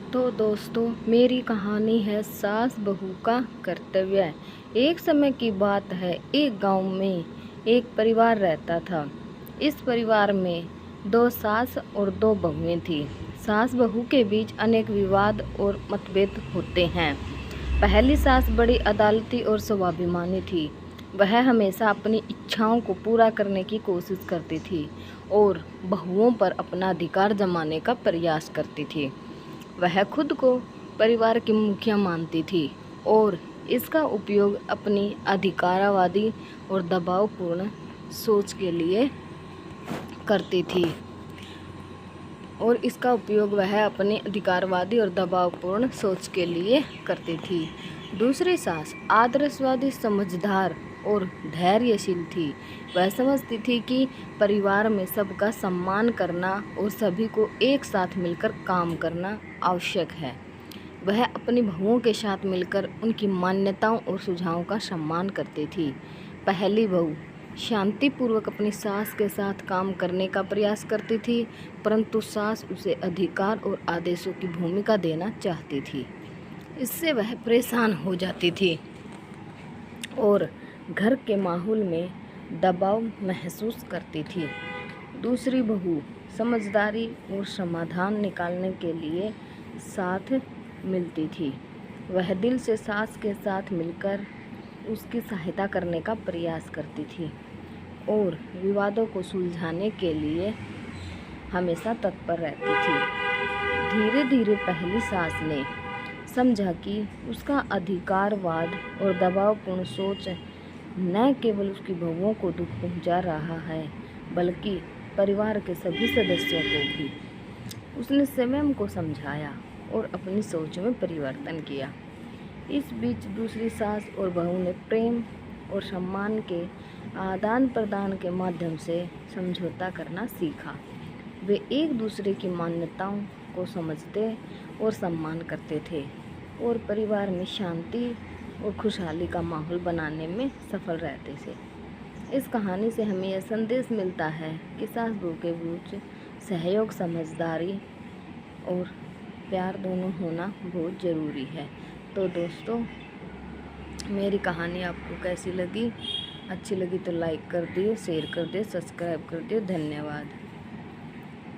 तो दोस्तों, मेरी कहानी है सास बहू का कर्तव्य। एक समय की बात है, एक गांव में एक परिवार रहता था। इस परिवार में दो सास और दो बहुएं थी। सास बहू के बीच अनेक विवाद और मतभेद होते हैं। पहली सास बड़ी अदालती और स्वाभिमानी थी। वह हमेशा अपनी इच्छाओं को पूरा करने की कोशिश करती थी और बहुओं पर अपना अधिकार जमाने का प्रयास करती थी। वह खुद को परिवार की मुखिया मानती थी और इसका उपयोग अपनी अधिकारवादी और दबावपूर्ण सोच के लिए करती थी वह अपनी अधिकारवादी और दबावपूर्ण सोच के लिए करती थी। दूसरी सास आदर्शवादी, समझदार और धैर्यशील थी। वह समझती थी कि परिवार में सबका सम्मान करना और सभी को एक साथ मिलकर काम करना आवश्यक है। वह अपनी बहुओं के साथ मिलकर उनकी मान्यताओं और सुझावों का सम्मान करती थी। पहली बहू शांतिपूर्वक अपनी सास के साथ काम करने का प्रयास करती थी, परंतु सास उसे अधिकार और आदेशों की भूमिका देना चाहती थी। इससे वह परेशान हो जाती थी और घर के माहौल में दबाव महसूस करती थी। दूसरी बहू समझदारी और समाधान निकालने के लिए साथ मिलती थी। वह दिल से सास के साथ मिलकर उसकी सहायता करने का प्रयास करती थी और विवादों को सुलझाने के लिए हमेशा तत्पर रहती थी। धीरे धीरे पहली सास ने समझा कि उसका अधिकारवाद और दबावपूर्ण सोच न केवल उसकी बहुओं को दुख पहुंचा रहा है, बल्कि परिवार के सभी सदस्यों को भी। उसने स्वयं को समझाया और अपनी सोच में परिवर्तन किया। इस बीच दूसरी सास और बहू ने प्रेम और सम्मान के आदान प्रदान के माध्यम से समझौता करना सीखा। वे एक दूसरे की मान्यताओं को समझते और सम्मान करते थे और परिवार में शांति और खुशहाली का माहौल बनाने में सफल रहते थे। इस कहानी से हमें यह संदेश मिलता है कि सास बहू के बीच सहयोग, समझदारी और प्यार दोनों होना बहुत ज़रूरी है। तो दोस्तों, मेरी कहानी आपको कैसी लगी? अच्छी लगी तो लाइक कर दियो, शेयर कर दियो, सब्सक्राइब कर दियो। धन्यवाद।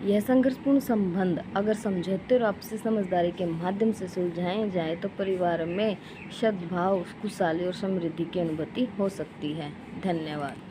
यह संघर्षपूर्ण संबंध अगर समझौते और आपसी समझदारी के माध्यम से सुलझाए जाए तो परिवार में सद्भाव, खुशहाली और समृद्धि की अनुभूति हो सकती है। धन्यवाद।